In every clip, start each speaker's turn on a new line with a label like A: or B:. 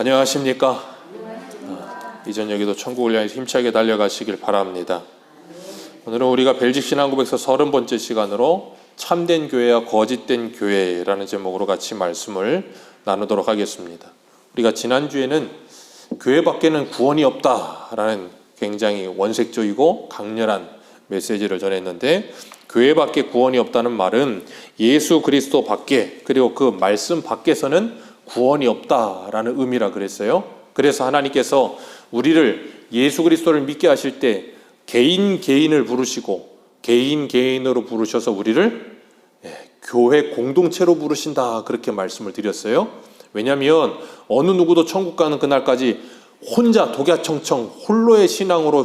A: 안녕하십니까? 이 저녁에도 천국을 향해 힘차게 달려가시길 바랍니다. 오늘은 우리가 벨직 신앙고백서 30번째 시간으로 참된 교회와 거짓된 교회라는 제목으로 같이 말씀을 나누도록 하겠습니다. 우리가 지난주에는 교회 밖에는 구원이 없다라는 굉장히 원색적이고 강렬한 메시지를 전했는데, 교회 밖에 구원이 없다는 말은 예수 그리스도 밖에, 그리고 그 말씀 밖에서는 구원이 없다라는 의미라 그랬어요. 그래서 하나님께서 우리를 예수 그리스도를 믿게 하실 때 개인을 부르시고 개인으로 부르셔서 우리를 교회 공동체로 부르신다, 그렇게 말씀을 드렸어요. 왜냐하면 어느 누구도 천국 가는 그날까지 혼자 독야청청 홀로의 신앙으로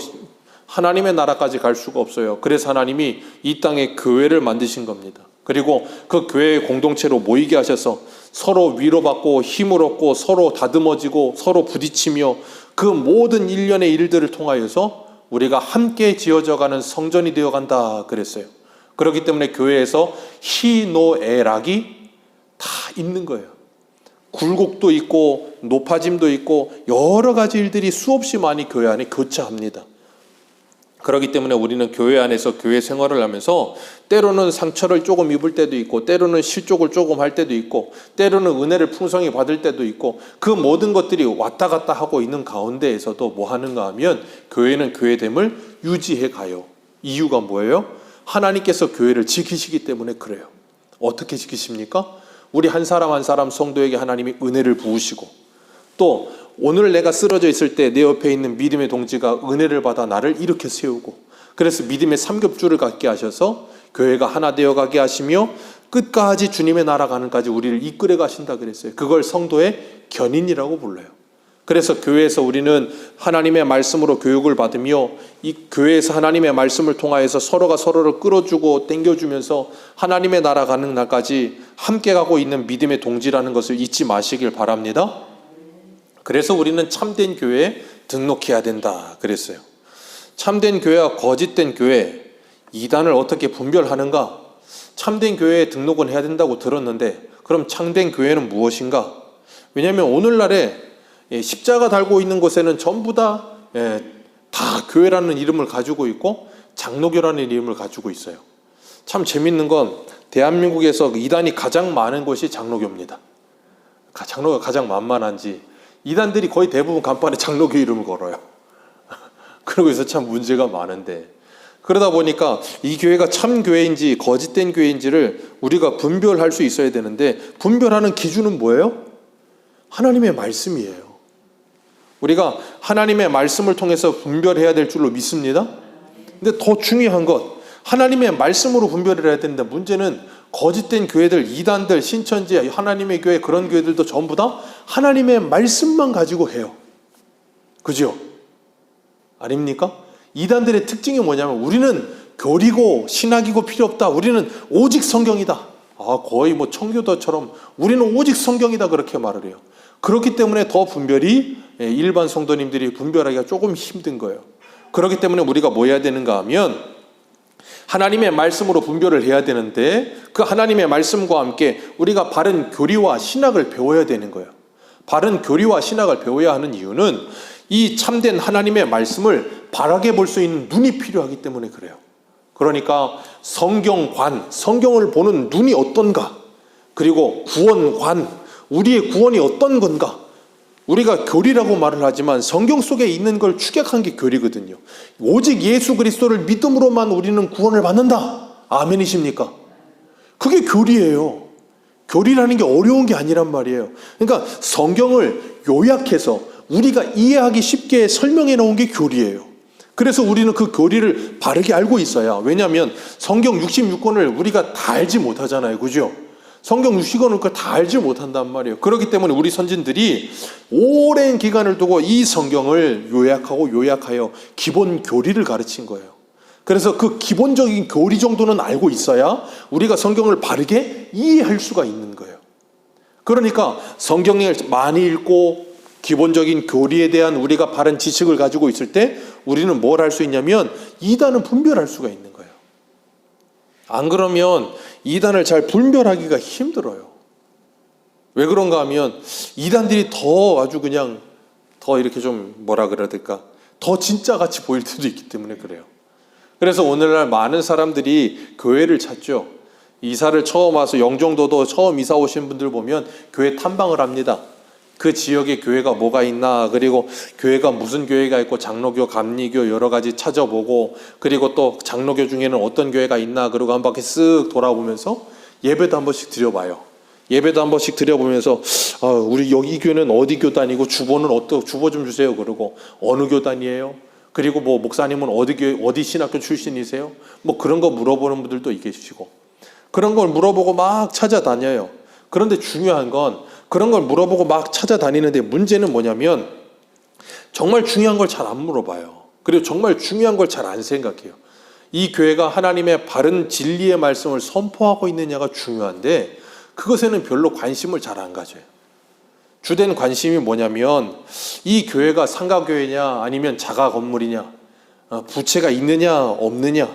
A: 하나님의 나라까지 갈 수가 없어요. 그래서 하나님이 이 땅에 교회를 만드신 겁니다. 그리고 그 교회의 공동체로 모이게 하셔서 서로 위로받고 힘을 얻고 서로 다듬어지고 서로 부딪히며 그 모든 일련의 일들을 통하여서 우리가 함께 지어져가는 성전이 되어간다 그랬어요. 그렇기 때문에 교회에서 희노애락이 다 있는 거예요. 굴곡도 있고 높아짐도 있고 여러 가지 일들이 수없이 많이 교회 안에 교차합니다. 그렇기 때문에 우리는 교회 안에서 교회 생활을 하면서 때로는 상처를 조금 입을 때도 있고, 때로는 실족을 조금 할 때도 있고, 때로는 은혜를 풍성히 받을 때도 있고, 그 모든 것들이 왔다 갔다 하고 있는 가운데에서도 뭐 하는가 하면 교회는 교회됨을 유지해 가요. 이유가 뭐예요? 하나님께서 교회를 지키시기 때문에 그래요. 어떻게 지키십니까? 우리 한 사람 한 사람 성도에게 하나님이 은혜를 부으시고, 또 오늘 내가 쓰러져 있을 때 내 옆에 있는 믿음의 동지가 은혜를 받아 나를 일으켜 세우고, 그래서 믿음의 삼겹줄을 갖게 하셔서 교회가 하나 되어 가게 하시며 끝까지 주님의 나라 가는까지 우리를 이끌어 가신다 그랬어요. 그걸 성도의 견인이라고 불러요. 그래서 교회에서 우리는 하나님의 말씀으로 교육을 받으며 이 교회에서 하나님의 말씀을 통하여서 서로가 서로를 끌어주고 당겨주면서 하나님의 나라 가는 날까지 함께 가고 있는 믿음의 동지라는 것을 잊지 마시길 바랍니다. 그래서 우리는 참된 교회에 등록해야 된다 그랬어요. 참된 교회와 거짓된 교회, 이단을 어떻게 분별하는가? 참된 교회에 등록은 해야 된다고 들었는데, 그럼 참된 교회는 무엇인가? 왜냐하면 오늘날에 십자가 달고 있는 곳에는 전부 다 교회라는 이름을 가지고 있고 장로교라는 이름을 가지고 있어요. 참 재밌는 건 대한민국에서 이단이 가장 많은 곳이 장로교입니다. 장로가 가장 만만한지 이단들이 거의 대부분 간판에 장로교 이름을 걸어요. 그러고 있어 참 문제가 많은데, 그러다 보니까 이 교회가 참 교회인지 거짓된 교회인지를 우리가 분별할 수 있어야 되는데, 분별하는 기준은 뭐예요? 하나님의 말씀이에요. 우리가 하나님의 말씀을 통해서 분별해야 될 줄로 믿습니다. 근데 더 중요한 것, 하나님의 말씀으로 분별을 해야 되는데, 문제는 거짓된 교회들, 이단들, 신천지, 하나님의 교회, 그런 교회들도 전부 다 하나님의 말씀만 가지고 해요. 그죠? 아닙니까? 이단들의 특징이 뭐냐면 우리는 교리고 신학이고 필요 없다. 우리는 오직 성경이다. 거의 뭐 청교도처럼 우리는 오직 성경이다, 그렇게 말을 해요. 그렇기 때문에 더 분별이, 일반 성도님들이 분별하기가 조금 힘든 거예요. 그렇기 때문에 우리가 뭐 해야 되는가 하면 하나님의 말씀으로 분별을 해야 되는데, 그 하나님의 말씀과 함께 우리가 바른 교리와 신학을 배워야 되는 거예요. 바른 교리와 신학을 배워야 하는 이유는 이 참된 하나님의 말씀을 바라게 볼 수 있는 눈이 필요하기 때문에 그래요. 그러니까 성경관, 성경을 보는 눈이 어떤가, 그리고 구원관, 우리의 구원이 어떤 건가. 우리가 교리라고 말을 하지만 성경 속에 있는 걸 축약한 게 교리거든요. 오직 예수 그리스도를 믿음으로만 우리는 구원을 받는다. 아멘이십니까? 그게 교리예요. 교리라는 게 어려운 게 아니란 말이에요. 그러니까 성경을 요약해서 우리가 이해하기 쉽게 설명해 놓은 게 교리예요. 그래서 우리는 그 교리를 바르게 알고 있어야, 왜냐하면 성경 66권을 우리가 다 알지 못하잖아요. 그죠? 성경 60권을 다 알지 못한단 말이에요. 그렇기 때문에 우리 선진들이 오랜 기간을 두고 이 성경을 요약하여 기본 교리를 가르친 거예요. 그래서 그 기본적인 교리 정도는 알고 있어야 우리가 성경을 바르게 이해할 수가 있는 거예요. 그러니까 성경을 많이 읽고 기본적인 교리에 대한 우리가 바른 지식을 가지고 있을 때 우리는 뭘 할 수 있냐면 이단은 분별할 수가 있는 거예요. 안 그러면 이단을 잘 분별하기가 힘들어요. 왜 그런가 하면 이단들이 더 아주 그냥 더 이렇게 좀 뭐라 그래야 될까? 더 진짜 같이 보일 때도 있기 때문에 그래요. 그래서 오늘날 많은 사람들이 교회를 찾죠. 이사를 처음 와서 영종도도 처음 이사 오신 분들 보면 교회 탐방을 합니다. 그 지역에 교회가 뭐가 있나, 그리고 교회가 무슨 교회가 있고 장로교, 감리교 여러 가지 찾아보고, 그리고 또 장로교 중에는 어떤 교회가 있나, 그리고 한 바퀴 쓱 돌아보면서 예배도 한 번씩 드려봐요. 예배도 한 번씩 드려보면서 우리 여기 교회는 어디 교단이고 주보는 주보 좀 주세요. 그러고 어느 교단이에요? 그리고 뭐 목사님은 어디 교회, 어디 신학교 출신이세요? 뭐 그런 거 물어보는 분들도 계시고, 그런 걸 물어보고 막 찾아다녀요. 그런데 중요한 건 그런 걸 물어보고 막 찾아다니는데 문제는 뭐냐면 정말 중요한 걸 잘 안 물어봐요. 그리고 정말 중요한 걸 잘 안 생각해요. 이 교회가 하나님의 바른 진리의 말씀을 선포하고 있느냐가 중요한데 그것에는 별로 관심을 잘 안 가져요. 주된 관심이 뭐냐면 이 교회가 상가교회냐 아니면 자가 건물이냐, 부채가 있느냐 없느냐,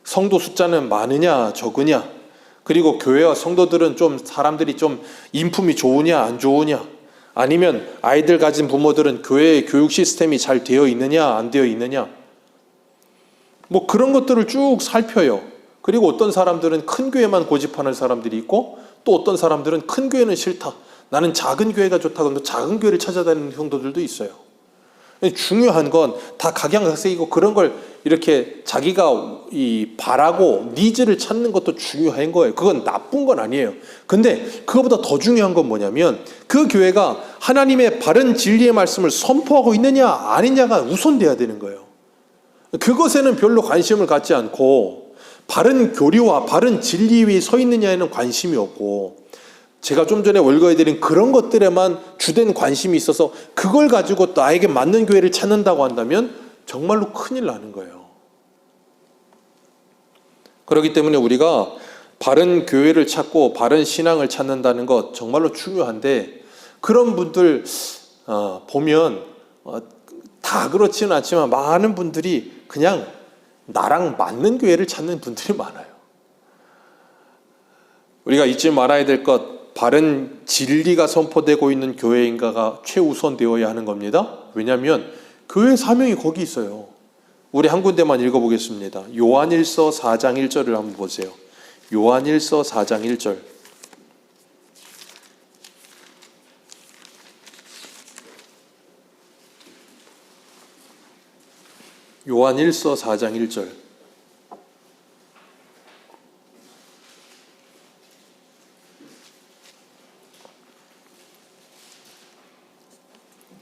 A: 성도 숫자는 많으냐 적으냐, 그리고 교회와 성도들은 좀 사람들이 좀 인품이 좋으냐 안 좋으냐, 아니면 아이들 가진 부모들은 교회의 교육 시스템이 잘 되어 있느냐 안 되어 있느냐, 뭐 그런 것들을 쭉 살펴요. 그리고 어떤 사람들은 큰 교회만 고집하는 사람들이 있고, 또 어떤 사람들은 큰 교회는 싫다, 나는 작은 교회가 좋다고 하면 작은 교회를 찾아다니는 성도들도 있어요. 중요한 건 다 각양각색이고, 그런 걸 이렇게 자기가 바라고 니즈를 찾는 것도 중요한 거예요. 그건 나쁜 건 아니에요. 근데 그거보다 더 중요한 건 뭐냐면 그 교회가 하나님의 바른 진리의 말씀을 선포하고 있느냐 아니냐가 우선돼야 되는 거예요. 그것에는 별로 관심을 갖지 않고 바른 교리와 바른 진리 위에 서 있느냐에는 관심이 없고, 제가 좀 전에 월거해드린 그런 것들에만 주된 관심이 있어서 그걸 가지고 나에게 맞는 교회를 찾는다고 한다면 정말로 큰일 나는 거예요. 그렇기 때문에 우리가 바른 교회를 찾고 바른 신앙을 찾는다는 것 정말로 중요한데, 그런 분들 보면 다 그렇지는 않지만 많은 분들이 그냥 나랑 맞는 교회를 찾는 분들이 많아요. 우리가 잊지 말아야 될 것, 바른 진리가 선포되고 있는 교회인가가 최우선 되어야 하는 겁니다. 왜냐하면 교회 사명이 거기 있어요. 우리 한 군데만 읽어보겠습니다. 요한일서 4장 1절을 한번 보세요. 요한일서 4장 1절. 요한일서 4장 1절.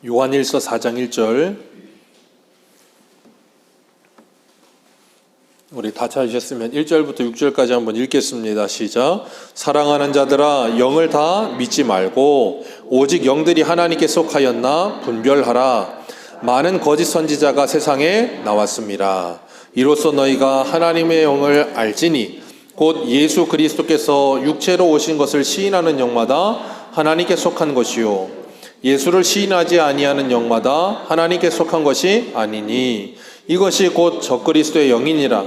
A: 요한일서 4장 1절. 우리 다 찾으셨으면 1절부터 6절까지 한번 읽겠습니다. 시작. 사랑하는 자들아, 영을 다 믿지 말고 오직 영들이 하나님께 속하였나 분별하라. 많은 거짓 선지자가 세상에 나왔습니다. 이로써 너희가 하나님의 영을 알지니 곧 예수 그리스도께서 육체로 오신 것을 시인하는 영마다 하나님께 속한 것이요 예수를 시인하지 아니하는 영마다 하나님께 속한 것이 아니니 이것이 곧 적그리스도의 영이니라.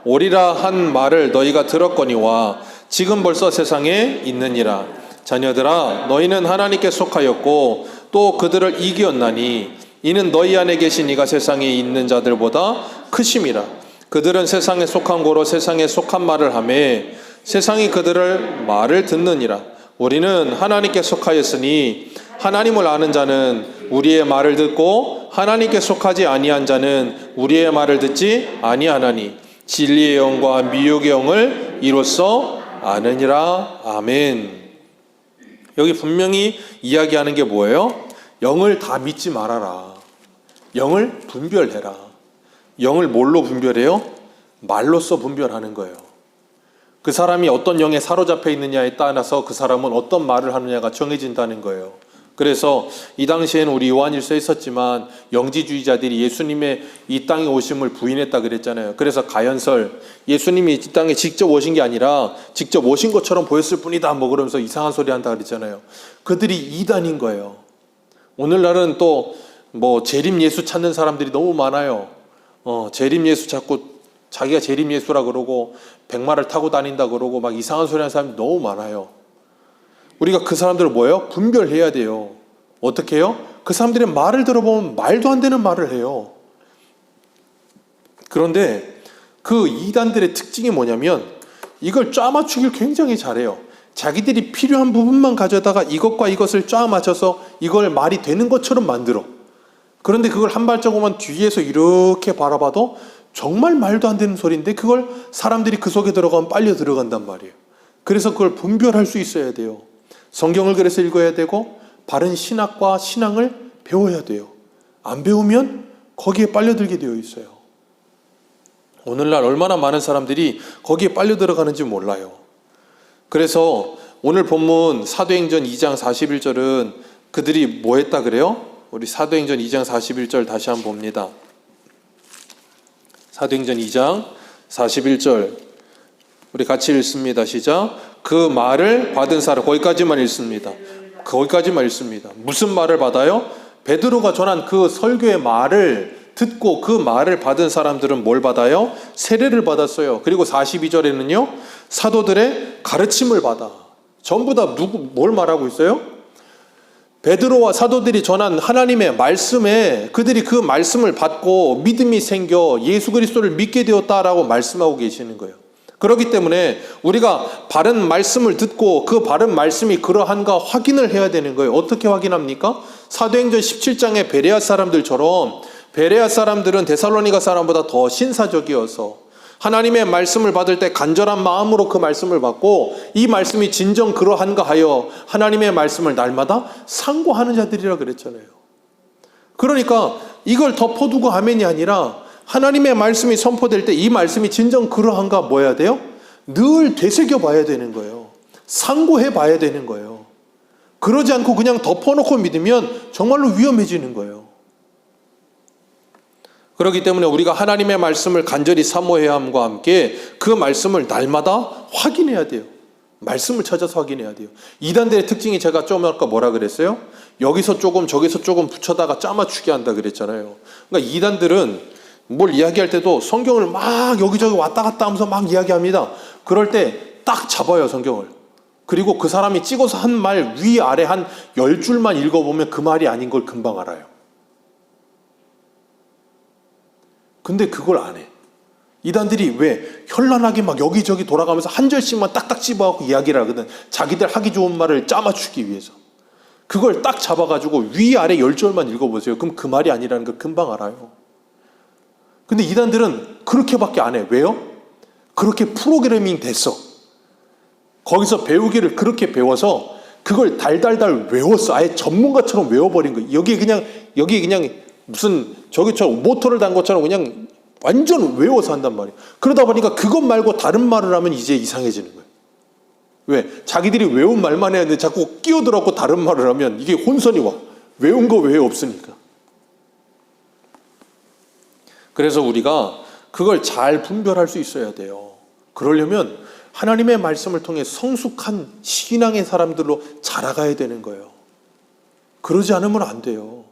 A: 오리라 한 말을 너희가 들었거니와 지금 벌써 세상에 있느니라. 자녀들아, 너희는 하나님께 속하였고 또 그들을 이기었나니 이는 너희 안에 계신 이가 세상에 있는 자들보다 크심이라. 그들은 세상에 속한 고로 세상에 속한 말을 하매 세상이 그들을 말을 듣느니라. 우리는 하나님께 속하였으니 하나님을 아는 자는 우리의 말을 듣고 하나님께 속하지 아니한 자는 우리의 말을 듣지 아니하나니 진리의 영과 미혹의 영을 이로써 아느니라. 아멘. 여기 분명히 이야기하는 게 뭐예요? 영을 다 믿지 말아라. 영을 분별해라. 영을 뭘로 분별해요? 말로써 분별하는 거예요. 그 사람이 어떤 영에 사로잡혀 있느냐에 따라서 그 사람은 어떤 말을 하느냐가 정해진다는 거예요. 그래서 이 당시에는 우리 요한일서에 있었지만 영지주의자들이 예수님의 이 땅에 오심을 부인했다 그랬잖아요. 그래서 가연설, 예수님이 이 땅에 직접 오신 게 아니라 직접 오신 것처럼 보였을 뿐이다 뭐 그러면서 이상한 소리 한다 그랬잖아요. 그들이 이단인 거예요. 오늘날은 또 뭐 재림 예수 찾는 사람들이 너무 많아요. 재림 예수 자꾸 자기가 재림 예수라 그러고 백마를 타고 다닌다 그러고 막 이상한 소리 하는 사람이 너무 많아요. 우리가 그 사람들을 뭐예요? 분별해야 돼요. 어떻게 해요? 그 사람들의 말을 들어보면 말도 안 되는 말을 해요. 그런데 그 이단들의 특징이 뭐냐면 이걸 짜맞추기를 굉장히 잘해요. 자기들이 필요한 부분만 가져다가 이것과 이것을 짜 맞춰서 이걸 말이 되는 것처럼 만들어. 그런데 그걸 한 발자국만 뒤에서 이렇게 바라봐도 정말 말도 안 되는 소리인데 그걸 사람들이 그 속에 들어가면 빨려 들어간단 말이에요. 그래서 그걸 분별할 수 있어야 돼요. 성경을 그래서 읽어야 되고 바른 신학과 신앙을 배워야 돼요. 안 배우면 거기에 빨려들게 되어 있어요. 오늘날 얼마나 많은 사람들이 거기에 빨려 들어가는지 몰라요. 그래서 오늘 본문 사도행전 2장 41절은 그들이 뭐 했다 그래요? 우리 사도행전 2장 41절 다시 한번 봅니다. 사도행전 2장 41절 우리 같이 읽습니다. 시작. 그 말을 받은 사람, 거기까지만 읽습니다. 거기까지만 읽습니다. 무슨 말을 받아요? 베드로가 전한 그 설교의 말을 듣고 그 말을 받은 사람들은 뭘 받아요? 세례를 받았어요. 그리고 42절에는요 사도들의 가르침을 받아. 전부 다 뭘 말하고 있어요? 베드로와 사도들이 전한 하나님의 말씀에 그들이 그 말씀을 받고 믿음이 생겨 예수 그리스도를 믿게 되었다라고 말씀하고 계시는 거예요. 그렇기 때문에 우리가 바른 말씀을 듣고 그 바른 말씀이 그러한가 확인을 해야 되는 거예요. 어떻게 확인합니까? 사도행전 17장의 베레아 사람들처럼 베레아 사람들은 데살로니가 사람보다 더 신사적이어서 하나님의 말씀을 받을 때 간절한 마음으로 그 말씀을 받고 이 말씀이 진정 그러한가 하여 하나님의 말씀을 날마다 상고하는 자들이라 그랬잖아요. 그러니까 이걸 덮어두고 하면이 아니라 하나님의 말씀이 선포될 때 이 말씀이 진정 그러한가 뭐 해야 돼요? 늘 되새겨 봐야 되는 거예요. 상고해 봐야 되는 거예요. 그러지 않고 그냥 덮어놓고 믿으면 정말로 위험해지는 거예요. 그렇기 때문에 우리가 하나님의 말씀을 간절히 사모해야 함과 함께 그 말씀을 날마다 확인해야 돼요. 말씀을 찾아서 확인해야 돼요. 이단들의 특징이 제가 좀 아까 뭐라 그랬어요? 여기서 조금 저기서 조금 붙여다가 짜맞추게 한다 그랬잖아요. 그러니까 이단들은 뭘 이야기할 때도 성경을 막 여기저기 왔다 갔다 하면서 막 이야기합니다. 그럴 때 딱 잡아요, 성경을. 그리고 그 사람이 찍어서 한 말 위아래 한 10줄만 읽어보면 그 말이 아닌 걸 금방 알아요. 근데 그걸 안 해. 이단들이 왜 현란하게 막 여기저기 돌아가면서 한 절씩만 딱딱 집어갖고 이야기를 하거든. 자기들 하기 좋은 말을 짜맞추기 위해서. 그걸 딱 잡아가지고 위아래 10절만 읽어보세요. 그럼 그 말이 아니라는 걸 금방 알아요. 근데 이단들은 그렇게밖에 안 해. 왜요? 그렇게 프로그래밍 됐어. 거기서 배우기를 그렇게 배워서 그걸 달달달 외웠어. 아예 전문가처럼 외워버린 거예요. 여기 그냥 무슨 저기처럼 모터를 단 것처럼 그냥 완전 외워서 한단 말이에요. 그러다 보니까 그것 말고 다른 말을 하면 이제 이상해지는 거예요. 왜? 자기들이 외운 말만 해야 되는데 자꾸 끼어들어갖고 다른 말을 하면 이게 혼선이 와. 외운 거 외에 없으니까. 그래서 우리가 그걸 잘 분별할 수 있어야 돼요. 그러려면 하나님의 말씀을 통해 성숙한 신앙의 사람들로 자라가야 되는 거예요. 그러지 않으면 안 돼요.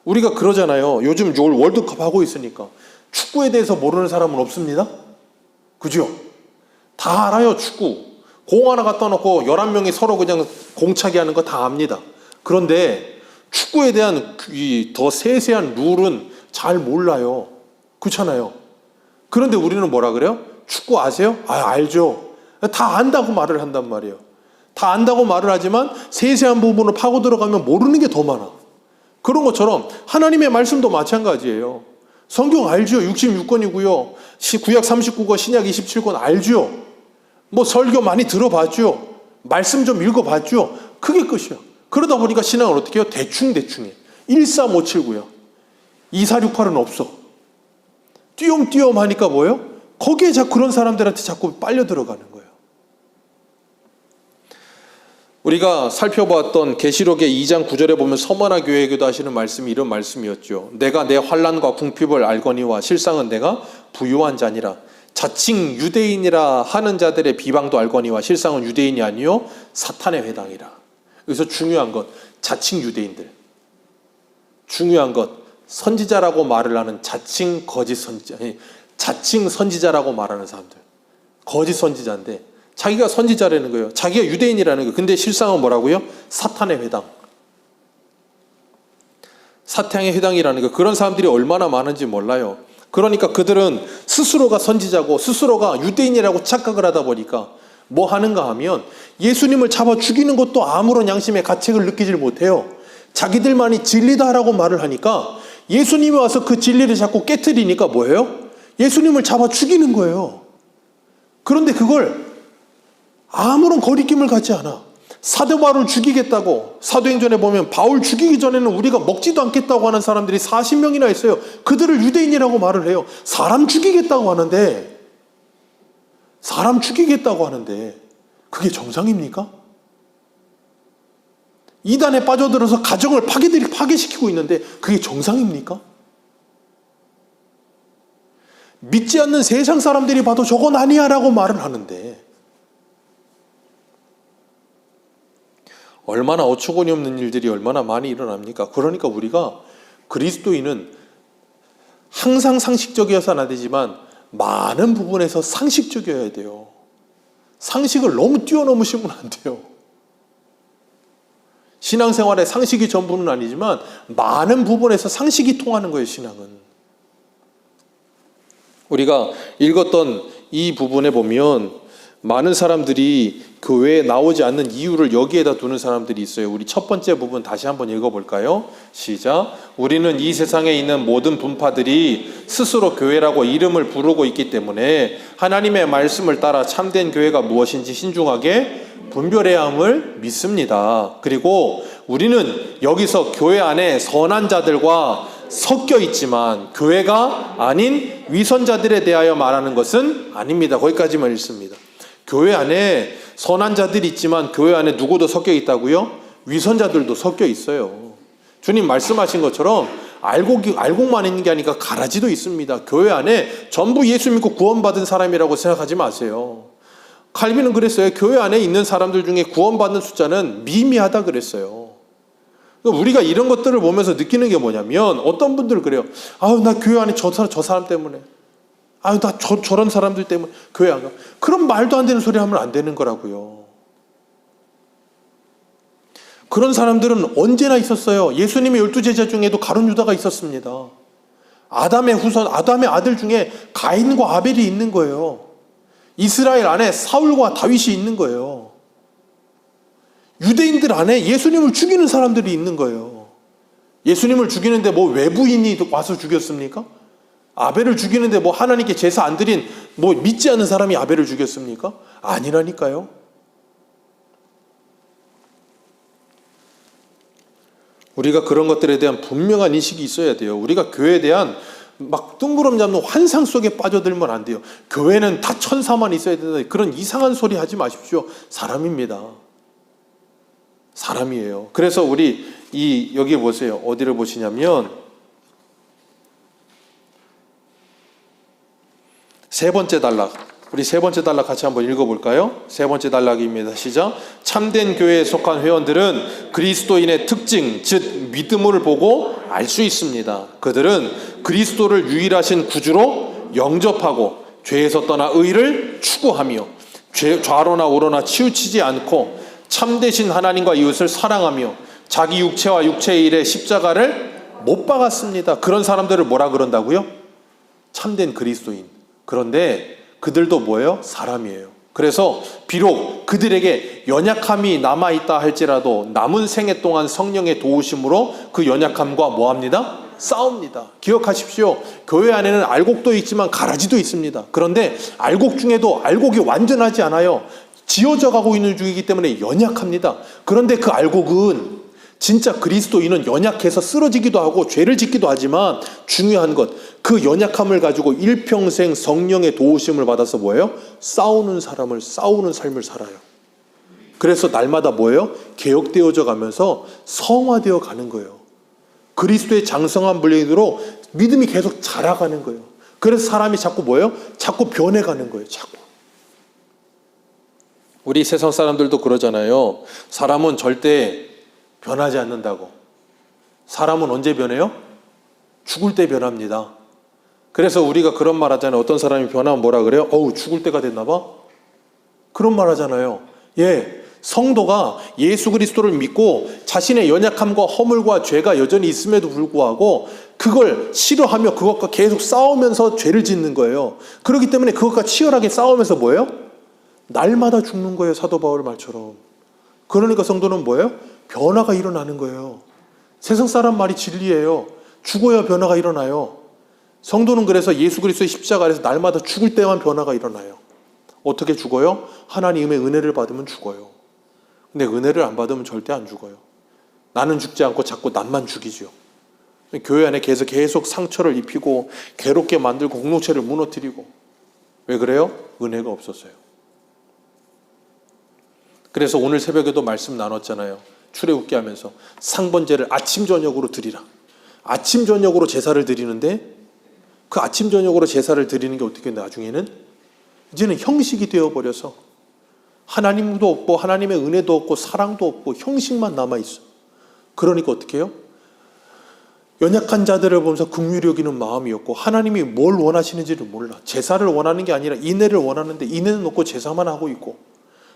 A: 우리가 그러잖아요. 요즘 월드컵 하고 있으니까 축구에 대해서 모르는 사람은 없습니다. 그죠? 다 알아요. 축구. 공 하나 갖다 놓고 11명이 서로 그냥 공차기 하는 거 다 압니다. 그런데 축구에 대한 더 세세한 룰은 잘 몰라요. 그렇잖아요. 그런데 우리는 뭐라 그래요? 축구 아세요? 알죠. 다 안다고 말을 한단 말이에요. 다 안다고 말을 하지만 세세한 부분을 파고 들어가면 모르는 게 더 많아. 그런 것처럼 하나님의 말씀도 마찬가지예요. 성경 알죠? 66권이고요. 구약 39권, 신약 27권 알죠? 뭐 설교 많이 들어봤죠? 말씀 좀 읽어봤죠? 그게 끝이야. 그러다 보니까 신앙을 어떻게 해요? 대충 해. 13579요. 2468은 없어. 띄엄띄엄 하니까 뭐예요? 거기에 그런 사람들한테 자꾸 빨려 들어가는 거예요. 우리가 살펴보았던 계시록의 2장 9절에 보면 서머나 교회에게도 하시는 말씀이 이런 말씀이었죠. 내가 내 환난과 궁핍을 알거니와 실상은 내가 부유한 자니라. 자칭 유대인이라 하는 자들의 비방도 알거니와 실상은 유대인이 아니요 사탄의 회당이라. 여기서 중요한 것, 자칭 유대인들. 중요한 것, 선지자라고 말을 하는 자칭 거짓 선지자, 자칭 선지자라고 말하는 사람들. 거짓 선지자인데 자기가 선지자라는 거예요. 자기가 유대인이라는 거예요. 근데 실상은 뭐라고요? 사탄의 회당. 사탄의 회당이라는 거예요. 그런 사람들이 얼마나 많은지 몰라요. 그러니까 그들은 스스로가 선지자고 스스로가 유대인이라고 착각을 하다 보니까 뭐 하는가 하면 예수님을 잡아 죽이는 것도 아무런 양심의 가책을 느끼질 못해요. 자기들만이 진리다라고 말을 하니까 예수님이 와서 그 진리를 자꾸 깨트리니까 뭐예요? 예수님을 잡아 죽이는 거예요. 그런데 그걸 아무런 거리낌을 갖지 않아. 사도 바울을 죽이겠다고, 사도행전에 보면 바울 죽이기 전에는 우리가 먹지도 않겠다고 하는 사람들이 40명이나 있어요. 그들을 유대인이라고 말을 해요. 사람 죽이겠다고 하는데 그게 정상입니까? 이단에 빠져들어서 가정을 파괴시키고 있는데 그게 정상입니까? 믿지 않는 세상 사람들이 봐도 저건 아니야 라고 말을 하는데 얼마나 어처구니 없는 일들이 얼마나 많이 일어납니까? 그러니까 우리가 그리스도인은 항상 상식적이어서는 안 되지만 많은 부분에서 상식적이어야 돼요. 상식을 너무 뛰어넘으시면 안 돼요. 신앙생활에 상식이 전부는 아니지만 많은 부분에서 상식이 통하는 거예요, 신앙은. 우리가 읽었던 이 부분에 보면 많은 사람들이 교회에 나오지 않는 이유를 여기에다 두는 사람들이 있어요. 우리 첫 번째 부분 다시 한번 읽어볼까요? 시작. 우리는 이 세상에 있는 모든 분파들이 스스로 교회라고 이름을 부르고 있기 때문에 하나님의 말씀을 따라 참된 교회가 무엇인지 신중하게 분별해야 함을 믿습니다. 그리고 우리는 여기서 교회 안에 선한 자들과 섞여 있지만 교회가 아닌 위선자들에 대하여 말하는 것은 아닙니다. 거기까지만 읽습니다. 교회 안에 선한 자들이 있지만 교회 안에 누구도 섞여 있다고요? 위선자들도 섞여 있어요. 주님 말씀하신 것처럼 알곡만 있는 게 아니라 가라지도 있습니다. 교회 안에 전부 예수 믿고 구원받은 사람이라고 생각하지 마세요. 칼빈은 그랬어요. 교회 안에 있는 사람들 중에 구원받는 숫자는 미미하다 그랬어요. 우리가 이런 것들을 보면서 느끼는 게 뭐냐면 어떤 분들은 그래요. 아유, 나 교회 안에 저 사람 때문에, 아유, 나 저런 사람들 때문에 교회 안 가. 그런 말도 안 되는 소리 하면 안 되는 거라고요. 그런 사람들은 언제나 있었어요. 예수님의 12제자 중에도 가룟 유다가 있었습니다. 아담의 아들 중에 가인과 아벨이 있는 거예요. 이스라엘 안에 사울과 다윗이 있는 거예요. 유대인들 안에 예수님을 죽이는 사람들이 있는 거예요. 예수님을 죽이는데 뭐 외부인이 와서 죽였습니까? 아벨을 죽이는데 뭐 하나님께 제사 안 드린 뭐 믿지 않는 사람이 아벨을 죽였습니까? 아니라니까요. 우리가 그런 것들에 대한 분명한 인식이 있어야 돼요. 우리가 교회에 대한 막 뜬구름 잡는 환상 속에 빠져들면 안 돼요. 교회는 다 천사만 있어야 된다. 그런 이상한 소리 하지 마십시오. 사람입니다. 사람이에요. 그래서 우리 여기 보세요. 어디를 보시냐면 세 번째 단락. 우리 세 번째 단락 같이 한번 읽어볼까요? 세 번째 단락입니다. 시작. 참된 교회에 속한 회원들은 그리스도인의 특징, 즉 믿음을 보고 알 수 있습니다. 그들은 그리스도를 유일하신 구주로 영접하고 죄에서 떠나 의를 추구하며 좌로나 우로나 치우치지 않고 참되신 하나님과 이웃을 사랑하며 자기 육체와 육체의 일에 십자가를 못 박았습니다. 그런 사람들을 뭐라 그런다고요? 참된 그리스도인. 그런데 그들도 뭐예요? 사람이에요. 그래서 비록 그들에게 연약함이 남아있다 할지라도 남은 생애 동안 성령의 도우심으로 그 연약함과 뭐합니다? 싸웁니다. 기억하십시오. 교회 안에는 알곡도 있지만 가라지도 있습니다. 그런데 알곡 중에도 알곡이 완전하지 않아요. 지어져 가고 있는 중이기 때문에 연약합니다. 그런데 그 알곡은 진짜 그리스도인은 연약해서 쓰러지기도 하고 죄를 짓기도 하지만 중요한 것, 그 연약함을 가지고 일평생 성령의 도우심을 받아서 뭐예요? 싸우는 삶을 살아요. 그래서 날마다 뭐예요? 개혁되어져 가면서 성화되어 가는 거예요. 그리스도의 장성한 분량으로 믿음이 계속 자라가는 거예요. 그래서 사람이 자꾸 뭐예요? 자꾸 변해가는 거예요. 자꾸. 우리 세상 사람들도 그러잖아요. 사람은 절대 변하지 않는다고. 사람은 언제 변해요? 죽을 때 변합니다. 그래서 우리가 그런 말 하잖아요. 어떤 사람이 변하면 뭐라 그래요? 어우, 죽을 때가 됐나 봐.
B: 그런 말 하잖아요. 성도가 예수 그리스도를 믿고 자신의 연약함과 허물과 죄가 여전히 있음에도 불구하고 그걸 싫어하며 그것과 계속 싸우면서 죄를 짓는 거예요. 그렇기 때문에 그것과 치열하게 싸우면서 뭐예요? 날마다 죽는 거예요. 사도 바울 말처럼. 그러니까 성도는 뭐예요? 변화가 일어나는 거예요. 세상 사람 말이 진리예요. 죽어야 변화가 일어나요. 성도는 그래서 예수 그리스도의 십자가 아래서 날마다 죽을 때만 변화가 일어나요. 어떻게 죽어요? 하나님의 은혜를 받으면 죽어요. 근데 은혜를 안 받으면 절대 안 죽어요. 나는 죽지 않고 자꾸 남만 죽이죠. 교회 안에 계속 상처를 입히고 괴롭게 만들고 공동체를 무너뜨리고. 왜 그래요? 은혜가 없었어요. 그래서 오늘 새벽에도 말씀 나눴잖아요. 출애굽기 하면서 상번제를 아침 저녁으로 드리라. 아침 저녁으로 제사를 드리는데 그 아침 저녁으로 제사를 드리는 게 어떻게 나중에는 이제는 형식이 되어버려서 하나님도 없고 하나님의 은혜도 없고 사랑도 없고 형식만 남아있어. 그러니까 어떻게 해요? 연약한 자들을 보면서 긍휼히 여기는 마음이 없고 하나님이 뭘 원하시는지를 몰라. 제사를 원하는 게 아니라 인애를 원하는데 인애는 없고 제사만 하고 있고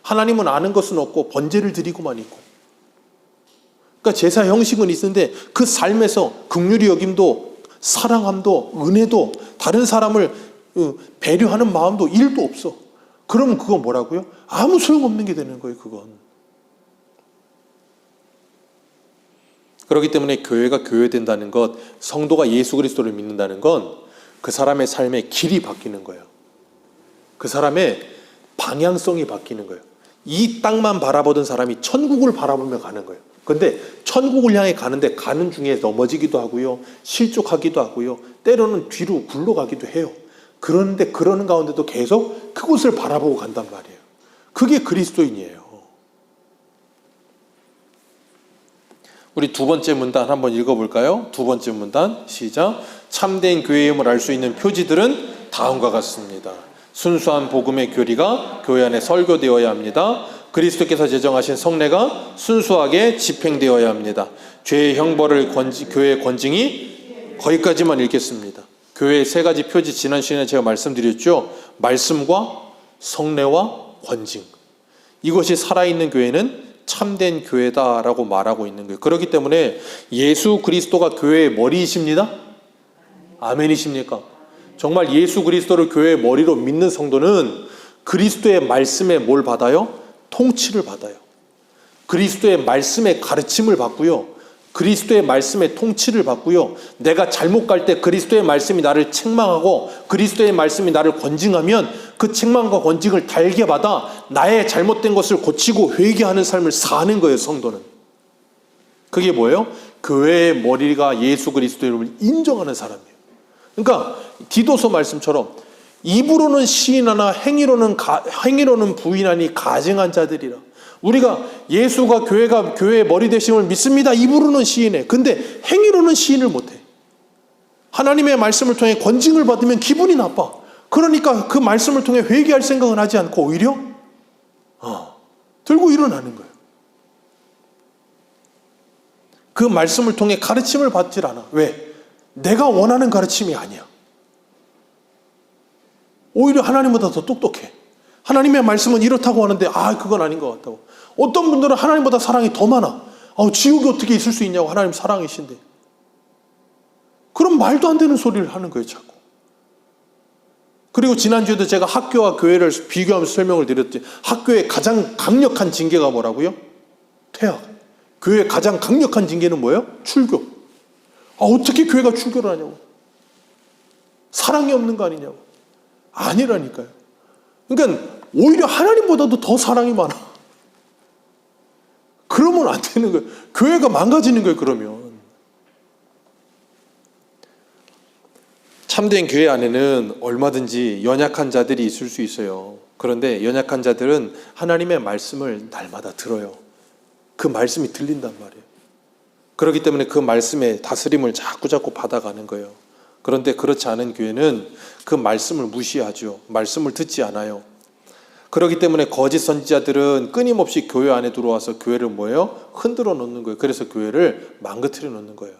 B: 하나님은 아는 것은 없고 번제를 드리고만 있고. 그러니까 제사 형식은 있는데 그 삶에서 긍휼히 여김도 사랑함도 은혜도 다른 사람을 배려하는 마음도 1도 없어. 그러면 그건 뭐라고요? 아무 소용없는 게 되는 거예요. 그건. 그렇기 때문에 교회가 교회된다는 것, 성도가 예수 그리스도를 믿는다는 건 그 사람의 삶의 길이 바뀌는 거예요. 그 사람의 방향성이 바뀌는 거예요. 이 땅만 바라보던 사람이 천국을 바라보며 가는 거예요. 그런데 천국을 향해 가는데 가는 중에 넘어지기도 하고요. 실족하기도 하고요. 때로는 뒤로 굴러가기도 해요. 그런데 그러는 가운데도 계속 그곳을 바라보고 간단 말이에요. 그게 그리스도인이에요. 우리 두 번째 문단 한번 읽어볼까요? 두 번째 문단 시작. 참된 교회임을 알 수 있는 표지들은 다음과 같습니다. 순수한 복음의 교리가 교회 안에 설교되어야 합니다. 그리스도께서 제정하신 성례가 순수하게 집행되어야 합니다. 죄의 형벌을 교회의 권징이 거기까지만 읽겠습니다. 교회의 세 가지 표지 지난 시간에 제가 말씀드렸죠. 말씀과 성례와 권징. 이것이 살아있는 교회는 참된 교회다라고 말하고 있는 거예요. 그렇기 때문에 예수 그리스도가 교회의 머리이십니다. 아멘이십니까? 정말 예수 그리스도를 교회의 머리로 믿는 성도는 그리스도의 말씀에 뭘 받아요? 통치를 받아요. 그리스도의 말씀의 가르침을 받고요. 그리스도의 말씀의 통치를 받고요. 내가 잘못 갈 때 그리스도의 말씀이 나를 책망하고 그리스도의 말씀이 나를 권징하면 그 책망과 권징을 달게 받아 나의 잘못된 것을 고치고 회개하는 삶을 사는 거예요. 성도는. 그게 뭐예요? 교회의 머리가 예수 그리스도를 인정하는 사람이에요. 그러니까 디도서 말씀처럼 입으로는 시인하나 행위로는 부인하니 가증한 자들이라. 우리가 예수가 교회의 머리 되심을 믿습니다. 입으로는 시인해. 근데 행위로는 시인을 못해. 하나님의 말씀을 통해 권징을 받으면 기분이 나빠. 그러니까 그 말씀을 통해 회개할 생각은 하지 않고 오히려 들고 일어나는 거예요. 그 말씀을 통해 가르침을 받질 않아. 왜? 내가 원하는 가르침이 아니야. 오히려 하나님보다 더 똑똑해. 하나님의 말씀은 이렇다고 하는데 그건 아닌 것 같다고. 어떤 분들은 하나님보다 사랑이 더 많아. 지옥이 어떻게 있을 수 있냐고. 하나님 사랑이신데. 그럼 말도 안 되는 소리를 하는 거예요. 자꾸. 그리고 지난주에도 제가 학교와 교회를 비교하면서 설명을 드렸지. 학교의 가장 강력한 징계가 뭐라고요? 퇴학. 교회의 가장 강력한 징계는 뭐예요? 출교. 어떻게 교회가 출교를 하냐고. 사랑이 없는 거 아니냐고. 아니라니까요. 그러니까 오히려 하나님보다도 더 사랑이 많아. 그러면 안 되는 거예요. 교회가 망가지는 거예요. 그러면. 참된 교회 안에는 얼마든지 연약한 자들이 있을 수 있어요. 그런데 연약한 자들은 하나님의 말씀을 날마다 들어요. 그 말씀이 들린단 말이에요. 그렇기 때문에 그 말씀의 다스림을 자꾸 받아가는 거예요. 그런데 그렇지 않은 교회는 그 말씀을 무시하죠. 말씀을 듣지 않아요. 그렇기 때문에 거짓 선지자들은 끊임없이 교회 안에 들어와서 교회를 뭐예요? 흔들어 놓는 거예요. 그래서 교회를 망가뜨려 놓는 거예요.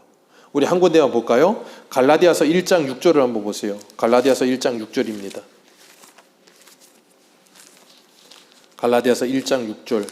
B: 우리 한 군데만 볼까요? 갈라디아서 1장 6절을 한번 보세요. 갈라디아서 1장 6절입니다. 갈라디아서 1장 6절.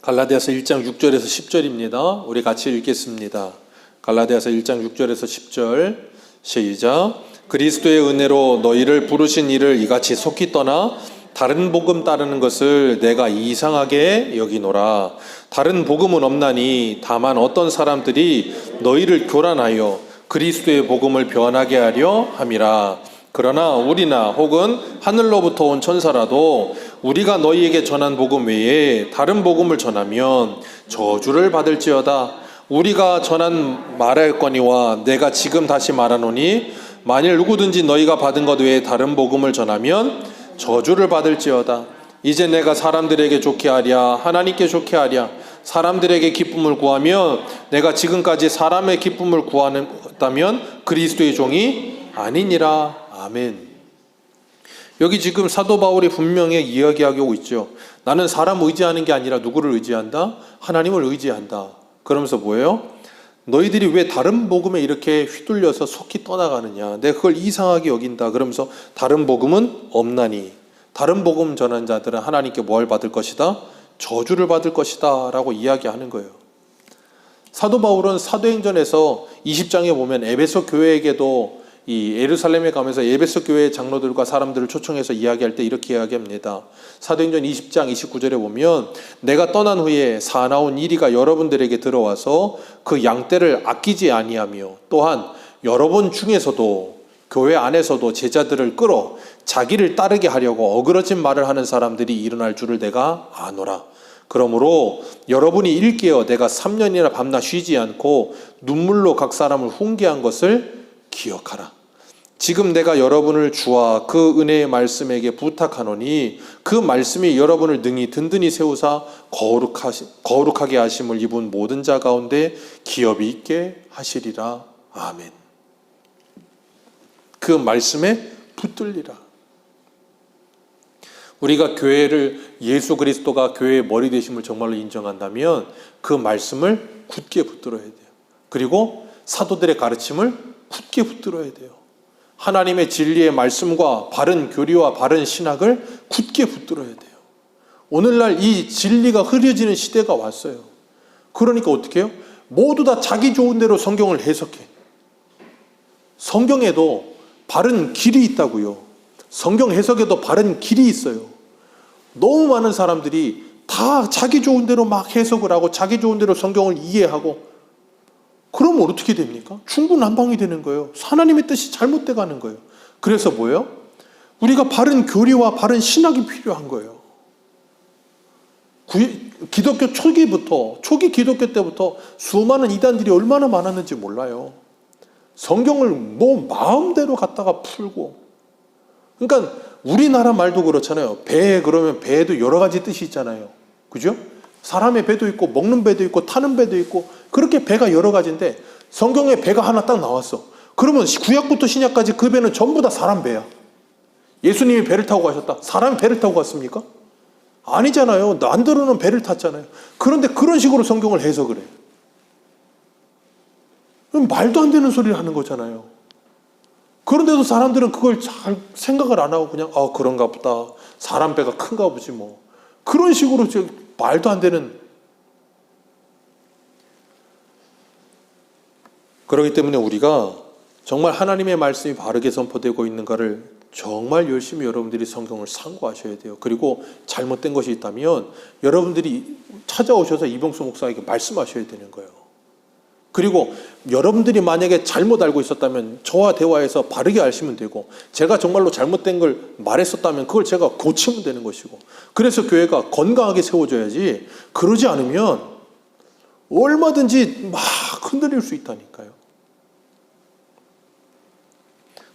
B: 갈라디아서 1장 6절에서 10절입니다. 우리 같이 읽겠습니다. 갈라디아서 1장 6절에서 10절 시작. 그리스도의 은혜로 너희를 부르신 이를 이같이 속히 떠나 다른 복음 따르는 것을 내가 이상하게 여기노라. 다른 복음은 없나니 다만 어떤 사람들이 너희를 교란하여 그리스도의 복음을 변하게 하려 함이라. 그러나 우리나 혹은 하늘로부터 온 천사라도 우리가 너희에게 전한 복음 외에 다른 복음을 전하면 저주를 받을지어다. 우리가 전한 말할거니와 내가 지금 다시 말하노니 만일 누구든지 너희가 받은 것 외에 다른 복음을 전하면 저주를 받을지어다. 이제 내가 사람들에게 좋게 하랴 하나님께 좋게 하랴. 사람들에게 기쁨을 구하며 내가 지금까지 사람의 기쁨을 구한다면 그리스도의 종이 아니니라. 아멘. 여기 지금 사도 바울이 분명히 이야기하고 있죠. 나는 사람 의지하는 게 아니라 누구를 의지한다? 하나님을 의지한다. 그러면서 뭐예요? 너희들이 왜 다른 복음에 이렇게 휘둘려서 속히 떠나가느냐? 내가 그걸 이상하게 여긴다. 그러면서 다른 복음은 없나니. 다른 복음 전한 자들은 하나님께 뭘 받을 것이다? 저주를 받을 것이다 라고 이야기하는 거예요. 사도 바울은 사도행전에서 20장에 보면 에베소 교회에게도 이 예루살렘에 가면서 에베소 교회의 장로들과 사람들을 초청해서 이야기할 때 이렇게 이야기합니다. 사도행전 20장 29절에 보면 내가 떠난 후에 사나운 이리가 여러분들에게 들어와서 그 양떼를 아끼지 아니하며 또한 여러분 중에서도 교회 안에서도 제자들을 끌어 자기를 따르게 하려고 어그러진 말을 하는 사람들이 일어날 줄을 내가 아노라. 그러므로 여러분이 일깨어 내가 3년이나 밤낮 쉬지 않고 눈물로 각 사람을 훈계한 것을 기억하라. 지금 내가 여러분을 주와 그 은혜의 말씀에게 부탁하노니 그 말씀이 여러분을 능히 든든히 세우사 거룩하게 하심을 입은 모든 자 가운데 기업이 있게 하시리라. 아멘. 그 말씀에 붙들리라. 우리가 교회를 예수 그리스도가 교회의 머리 되심을 정말로 인정한다면 그 말씀을 굳게 붙들어야 돼요. 그리고 사도들의 가르침을 굳게 붙들어야 돼요. 하나님의 진리의 말씀과 바른 교리와 바른 신학을 굳게 붙들어야 돼요. 오늘날 이 진리가 흐려지는 시대가 왔어요. 그러니까 어떻게 해요? 모두 다 자기 좋은 대로 성경을 해석해. 성경에도 바른 길이 있다고요. 성경 해석에도 바른 길이 있어요. 너무 많은 사람들이 다 자기 좋은 대로 막 해석을 하고 자기 좋은 대로 성경을 이해하고 그러면 어떻게 됩니까? 중구난방이 되는 거예요. 하나님의 뜻이 잘못돼 가는 거예요. 그래서 뭐예요? 우리가 바른 교리와 바른 신학이 필요한 거예요. 기독교 초기 기독교 때부터 수많은 이단들이 얼마나 많았는지 몰라요. 성경을 뭐 마음대로 갖다가 풀고. 그러니까 우리나라 말도 그렇잖아요. 배 그러면 배에도 여러 가지 뜻이 있잖아요. 그죠? 사람의 배도 있고 먹는 배도 있고 타는 배도 있고 그렇게 배가 여러 가지인데 성경에 배가 하나 딱 나왔어. 그러면 구약부터 신약까지 그 배는 전부 다 사람 배야. 예수님이 배를 타고 가셨다. 사람이 배를 타고 갔습니까? 아니잖아요. 난더러는 배를 탔잖아요. 그런데 그런 식으로 성경을 해석을 해. 말도 안 되는 소리를 하는 거잖아요. 그런데도 사람들은 그걸 잘 생각을 안 하고 그냥 그런가 보다. 사람 배가 큰가 보지 뭐. 그런 식으로 말도 안 되는. 그렇기 때문에 우리가 정말 하나님의 말씀이 바르게 선포되고 있는가를 정말 열심히 여러분들이 성경을 상고하셔야 돼요. 그리고 잘못된 것이 있다면 여러분들이 찾아오셔서 이병수 목사에게 말씀하셔야 되는 거예요. 그리고 여러분들이 만약에 잘못 알고 있었다면 저와 대화해서 바르게 아시면 되고 제가 정말로 잘못된 걸 말했었다면 그걸 제가 고치면 되는 것이고 그래서 교회가 건강하게 세워져야지 그러지 않으면 얼마든지 막 흔들릴 수 있다니까요.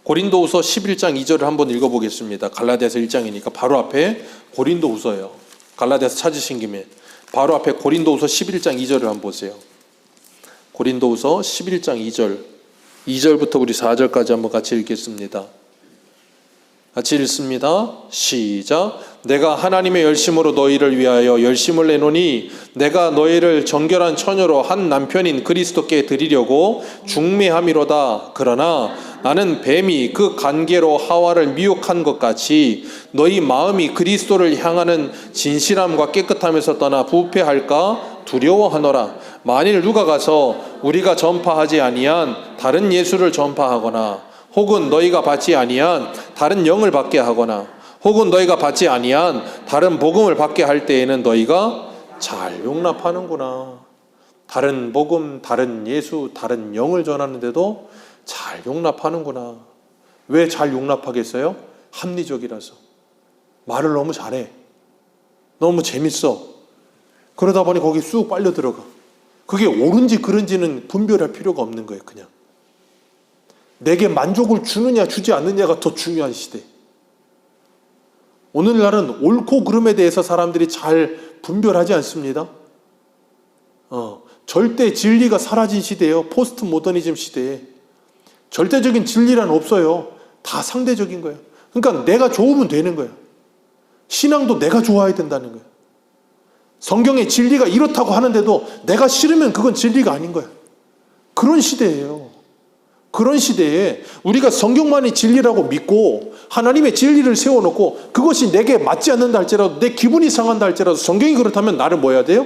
B: 고린도후서 11장 2절을 한번 읽어보겠습니다. 갈라디아서 1장이니까 바로 앞에 고린도후서예요. 갈라디아서 찾으신 김에 바로 앞에 고린도후서 11장 2절을 한번 보세요. 고린도후서 11장 2절부터 우리 4절까지 한번 같이 읽겠습니다. 같이 읽습니다. 시작. 내가 하나님의 열심으로 너희를 위하여 열심을 내노니 내가 너희를 정결한 처녀로 한 남편인 그리스도께 드리려고 중매함이로다. 그러나 나는 뱀이 그 관계로 하와를 미혹한 것 같이 너희 마음이 그리스도를 향하는 진실함과 깨끗함에서 떠나 부패할까 두려워하노라. 만일 누가 가서 우리가 전파하지 아니한 다른 예수를 전파하거나 혹은 너희가 받지 아니한 다른 영을 받게 하거나 혹은 너희가 받지 아니한 다른 복음을 받게 할 때에는 너희가 잘 용납하는구나. 다른 복음, 다른 예수, 다른 영을 전하는데도 잘 용납하는구나. 왜 잘 용납하겠어요? 합리적이라서. 말을 너무 잘해. 너무 재밌어. 그러다 보니 거기 쑥 빨려 들어가. 그게 옳은지 그른지는 분별할 필요가 없는 거예요. 그냥 내게 만족을 주느냐 주지 않느냐가 더 중요한 시대. 오늘날은 옳고 그름에 대해서 사람들이 잘 분별하지 않습니다. 절대 진리가 사라진 시대예요. 포스트 모더니즘 시대에 절대적인 진리란 없어요. 다 상대적인 거예요. 그러니까 내가 좋으면 되는 거예요. 신앙도 내가 좋아야 된다는 거예요. 성경의 진리가 이렇다고 하는데도 내가 싫으면 그건 진리가 아닌 거예요. 그런 시대예요. 그런 시대에 우리가 성경만이 진리라고 믿고 하나님의 진리를 세워놓고 그것이 내게 맞지 않는다 할지라도 내 기분이 상한다 할지라도 성경이 그렇다면 나를 뭐 해야 돼요?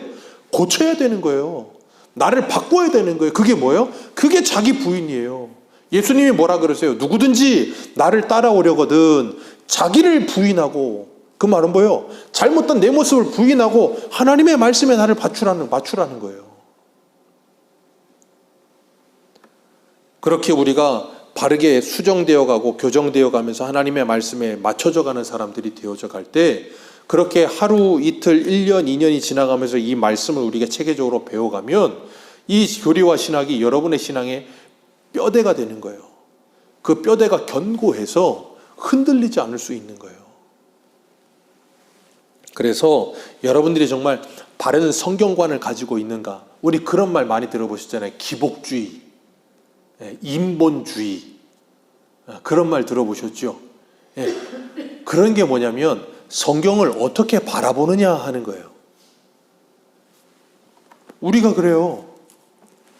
B: 고쳐야 되는 거예요. 나를 바꿔야 되는 거예요. 그게 뭐예요? 그게 자기 부인이에요. 예수님이 뭐라 그러세요? 누구든지 나를 따라오려거든 자기를 부인하고, 그 말은 뭐예요? 잘못된 내 모습을 부인하고 하나님의 말씀에 나를 맞추라는 거예요. 그렇게 우리가 바르게 수정되어 가고 교정되어 가면서 하나님의 말씀에 맞춰져 가는 사람들이 되어져 갈 때, 그렇게 하루 이틀 1년 2년이 지나가면서 이 말씀을 우리가 체계적으로 배워가면 이 교리와 신학이 여러분의 신앙의 뼈대가 되는 거예요. 그 뼈대가 견고해서 흔들리지 않을 수 있는 거예요. 그래서 여러분들이 정말 바른 성경관을 가지고 있는가? 우리 그런 말 많이 들어보셨잖아요. 기복주의, 인본주의, 그런 말 들어보셨죠? 그런 게 뭐냐면 성경을 어떻게 바라보느냐 하는 거예요. 우리가 그래요.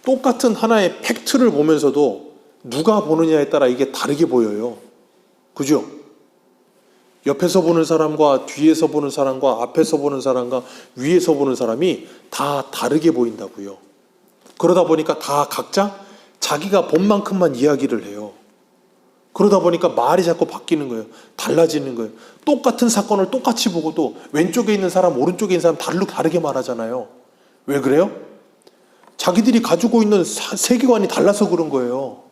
B: 똑같은 하나의 팩트를 보면서도 누가 보느냐에 따라 이게 다르게 보여요. 그죠? 옆에서 보는 사람과 뒤에서 보는 사람과 앞에서 보는 사람과 위에서 보는 사람이 다 다르게 보인다고요. 그러다 보니까 다 각자 자기가 본 만큼만 이야기를 해요. 그러다 보니까 말이 자꾸 바뀌는 거예요. 달라지는 거예요. 똑같은 사건을 똑같이 보고도 왼쪽에 있는 사람, 오른쪽에 있는 사람 다르게 말하잖아요. 왜 그래요? 자기들이 가지고 있는 세계관이 달라서 그런 거예요.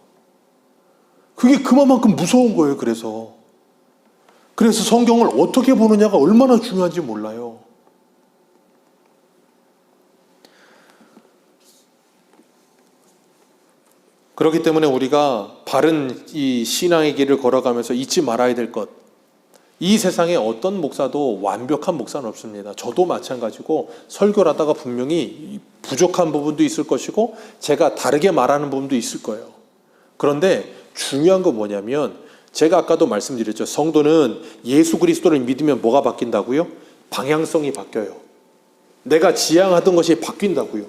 B: 그게 그만큼 무서운 거예요. 그래서 성경을 어떻게 보느냐가 얼마나 중요한지 몰라요. 그렇기 때문에 우리가 바른 이 신앙의 길을 걸어가면서 잊지 말아야 될 것, 이 세상에 어떤 목사도 완벽한 목사는 없습니다. 저도 마찬가지고 설교를 하다가 분명히 부족한 부분도 있을 것이고 제가 다르게 말하는 부분도 있을 거예요. 그런데 중요한 건 뭐냐면, 제가 아까도 말씀드렸죠. 성도는 예수 그리스도를 믿으면 뭐가 바뀐다고요? 방향성이 바뀌어요. 내가 지향하던 것이 바뀐다고요.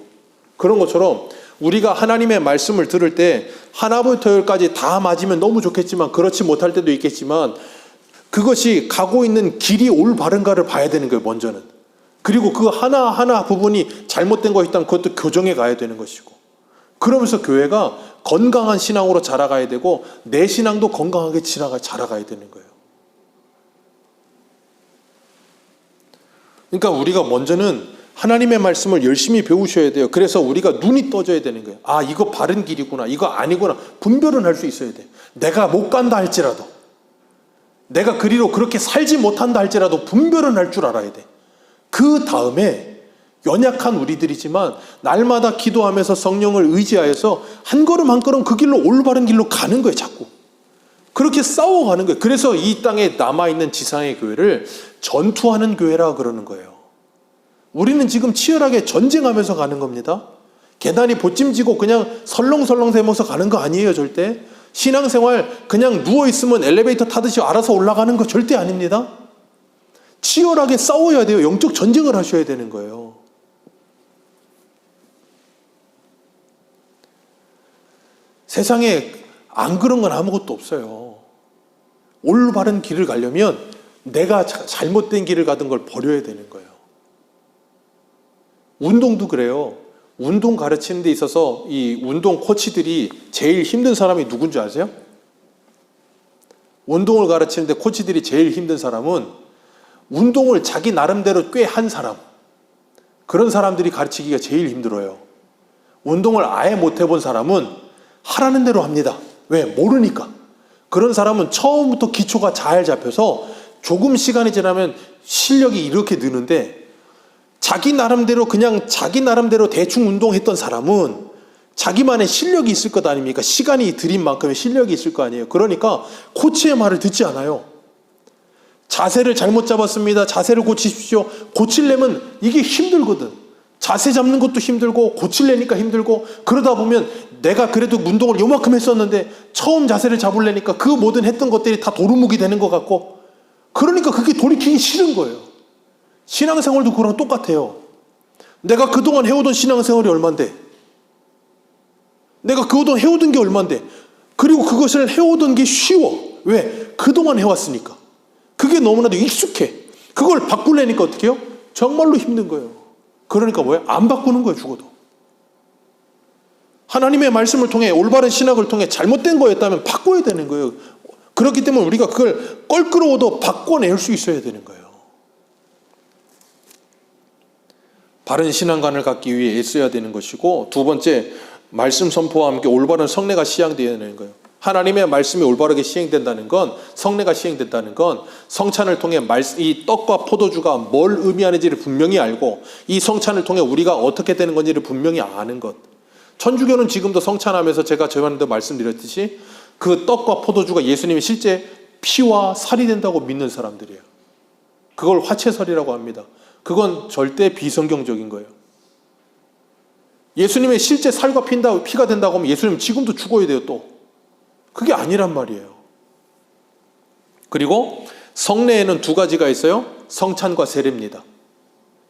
B: 그런 것처럼 우리가 하나님의 말씀을 들을 때 하나부터 열까지 다 맞으면 너무 좋겠지만 그렇지 못할 때도 있겠지만 그것이 가고 있는 길이 올바른가를 봐야 되는 거예요. 먼저는. 그리고 그 하나하나 부분이 잘못된 것이 있다면 그것도 교정해 가야 되는 것이고, 그러면서 교회가 건강한 신앙으로 자라가야 되고 내 신앙도 건강하게 자라가야 되는 거예요. 그러니까 우리가 먼저는 하나님의 말씀을 열심히 배우셔야 돼요. 그래서 우리가 눈이 떠져야 되는 거예요. 아, 이거 바른 길이구나, 이거 아니구나, 분별은 할 수 있어야 돼. 내가 못 간다 할지라도, 내가 그리로 그렇게 살지 못한다 할지라도 분별은 할 줄 알아야 돼. 그 다음에 연약한 우리들이지만 날마다 기도하면서 성령을 의지하여서 한 걸음 한 걸음 그 길로, 올바른 길로 가는 거예요. 자꾸 그렇게 싸워가는 거예요. 그래서 이 땅에 남아있는 지상의 교회를 전투하는 교회라 그러는 거예요. 우리는 지금 치열하게 전쟁하면서 가는 겁니다. 계단이 보찜지고 그냥 설렁설렁 대면서 가는 거 아니에요. 절대. 신앙생활 그냥 누워있으면 엘리베이터 타듯이 알아서 올라가는 거 절대 아닙니다. 치열하게 싸워야 돼요. 영적 전쟁을 하셔야 되는 거예요. 세상에 안 그런 건 아무것도 없어요. 올바른 길을 가려면 내가 잘못된 길을 가던 걸 버려야 되는 거예요. 운동도 그래요. 운동 가르치는 데 있어서 이 운동 코치들이 제일 힘든 사람이 누군지 아세요? 운동을 가르치는데 코치들이 제일 힘든 사람은 운동을 자기 나름대로 꽤 한 사람, 그런 사람들이 가르치기가 제일 힘들어요. 운동을 아예 못 해본 사람은 하라는 대로 합니다. 왜? 모르니까. 그런 사람은 처음부터 기초가 잘 잡혀서 조금 시간이 지나면 실력이 이렇게 느는데, 자기 나름대로 대충 운동했던 사람은 자기만의 실력이 있을 것 아닙니까? 시간이 들인 만큼의 실력이 있을 거 아니에요. 그러니까 코치의 말을 듣지 않아요. 자세를 잘못 잡았습니다. 자세를 고치십시오. 고치려면 이게 힘들거든. 자세 잡는 것도 힘들고 고치려니까 힘들고, 그러다 보면 내가 그래도 운동을 요만큼 했었는데 처음 자세를 잡으려니까 그 모든 했던 것들이 다 도루묵이 되는 것 같고, 그러니까 그게 돌이키기 싫은 거예요. 신앙생활도 그거랑 똑같아요. 내가 그동안 해오던 신앙생활이 얼만데, 내가 그동안 해오던 게 얼만데, 그리고 그것을 해오던 게 쉬워. 왜? 그동안 해왔으니까. 그게 너무나도 익숙해. 그걸 바꾸려니까 어떻게 해요? 정말로 힘든 거예요. 그러니까 뭐예요? 안 바꾸는 거예요, 죽어도. 하나님의 말씀을 통해, 올바른 신학을 통해 잘못된 거였다면 바꿔야 되는 거예요. 그렇기 때문에 우리가 그걸 껄끄러워도 바꿔낼 수 있어야 되는 거예요. 바른 신앙관을 갖기 위해 애써야 되는 것이고, 두 번째, 말씀 선포와 함께 올바른 성례가 시행되어야 되는 거예요. 하나님의 말씀이 올바르게 시행된다는 건, 성례가 시행된다는 건 성찬을 통해 이 떡과 포도주가 뭘 의미하는지를 분명히 알고, 이 성찬을 통해 우리가 어떻게 되는 건지를 분명히 아는 것. 천주교는 지금도 성찬하면서 제가 저번에도 말씀드렸듯이 그 떡과 포도주가 예수님이 실제 피와 살이 된다고 믿는 사람들이에요. 그걸 화채설이라고 합니다. 그건 절대 비성경적인 거예요. 예수님의 실제 살과 피가 된다고 하면 예수님 지금도 죽어야 돼요, 또. 그게 아니란 말이에요. 그리고 성례에는 두 가지가 있어요. 성찬과 세례입니다.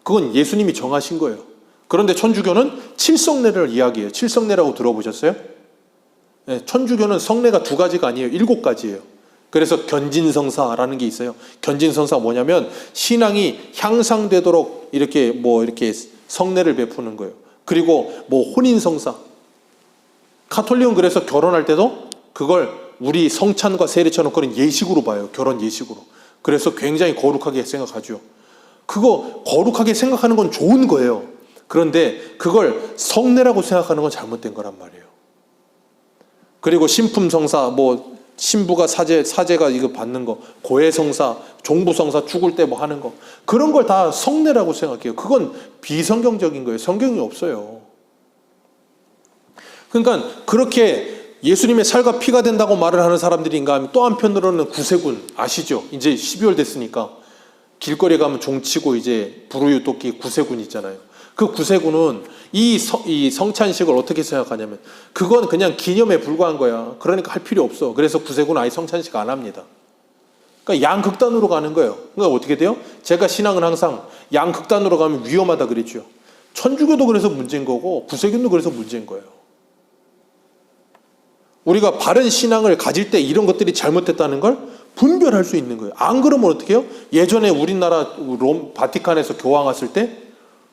B: 그건 예수님이 정하신 거예요. 그런데 천주교는 칠성례를 이야기해요. 칠성례라고 들어보셨어요? 네, 천주교는 성례가 두 가지가 아니에요. 7가지예요. 그래서 견진성사라는 게 있어요. 견진성사가 뭐냐면 신앙이 향상되도록 이렇게 성례를 베푸는 거예요. 그리고 혼인성사. 가톨릭은 그래서 결혼할 때도 그걸 우리 성찬과 세례처럼 그런 예식으로 봐요. 결혼 예식으로. 그래서 굉장히 거룩하게 생각하죠. 그거 거룩하게 생각하는 건 좋은 거예요. 그런데 그걸 성례라고 생각하는 건 잘못된 거란 말이에요. 그리고 신품성사, 신부가 사제가 이거 받는 거, 고해성사, 종부성사, 죽을 때 하는 거, 그런 걸 다 성례라고 생각해요. 그건 비성경적인 거예요. 성경이 없어요. 그러니까 그렇게 예수님의 살과 피가 된다고 말을 하는 사람들인가 하면, 또 한편으로는 구세군 아시죠? 이제 12월 됐으니까 길거리에 가면 종치고 이제 불우유 돕기 구세군 있잖아요. 그 구세군은 이 성찬식을 어떻게 생각하냐면, 그건 그냥 기념에 불과한 거야. 그러니까 할 필요 없어. 그래서 구세군은 아예 성찬식 안 합니다. 그러니까 양극단으로 가는 거예요. 그러니까 어떻게 돼요? 제가 신앙은 항상 양극단으로 가면 위험하다 그랬죠. 천주교도 그래서 문제인 거고 구세군도 그래서 문제인 거예요. 우리가 바른 신앙을 가질 때 이런 것들이 잘못됐다는 걸 분별할 수 있는 거예요. 안 그러면 어떻게 해요? 예전에 우리나라 바티칸에서 교황 왔을 때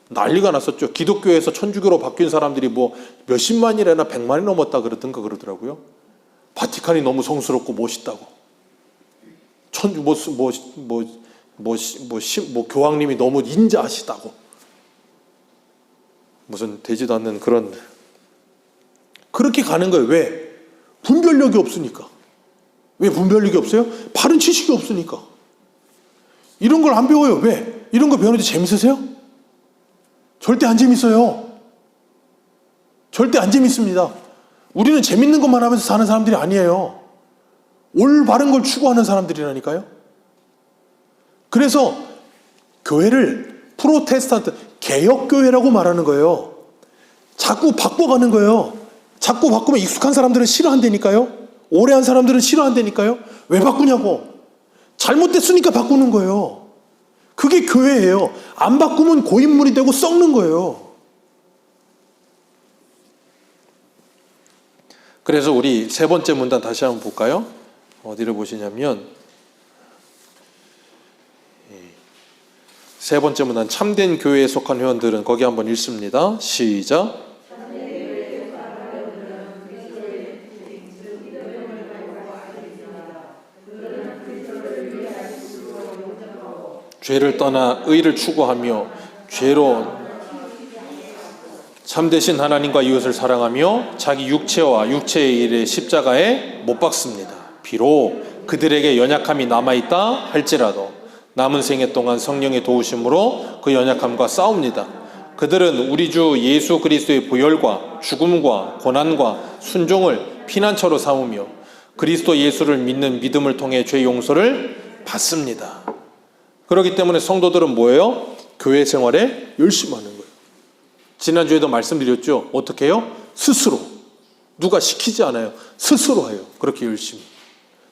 B: 난리가 났었죠. 기독교에서 천주교로 바뀐 사람들이 몇십만이나 100만이 넘었다 그러더라고요. 바티칸이 너무 성스럽고 멋있다고. 교황님이 너무 인자하시다고. 무슨 되지도 않는 그렇게 가는 거예요. 왜? 분별력이 없으니까. 왜 분별력이 없어요? 바른 지식이 없으니까. 이런 걸 안 배워요. 왜? 이런 거 배우는데 재밌으세요? 절대 안 재밌어요. 절대 안 재밌습니다. 우리는 재밌는 것만 하면서 사는 사람들이 아니에요. 올바른 걸 추구하는 사람들이라니까요. 그래서 교회를 프로테스탄트, 개혁교회라고 말하는 거예요. 자꾸 바꿔가는 거예요. 자꾸 바꾸면 익숙한 사람들은 싫어한다니까요. 오래 한 사람들은 싫어한다니까요. 왜 바꾸냐고. 잘못됐으니까 바꾸는 거예요. 그게 교회예요. 안 바꾸면 고인물이 되고 썩는 거예요. 그래서 우리 세 번째 문단 다시 한번 볼까요? 어디를 보시냐면 세 번째 문단 참된 교회에 속한 회원들은 거기 한번 읽습니다. 시작. 죄를 떠나 의를 추구하며 죄로 참되신 하나님과 이웃을 사랑하며 자기 육체와 육체의 일에 십자가에 못 박습니다. 비록 그들에게 연약함이 남아있다 할지라도 남은 생애 동안 성령의 도우심으로 그 연약함과 싸웁니다. 그들은 우리 주 예수 그리스도의 보혈과 죽음과 고난과 순종을 피난처로 삼으며 그리스도 예수를 믿는 믿음을 통해 죄 용서를 받습니다. 그렇기 때문에 성도들은 뭐예요? 교회 생활에 열심히 하는 거예요. 지난주에도 말씀드렸죠. 어떻게 해요? 스스로. 누가 시키지 않아요. 스스로 해요. 그렇게 열심히.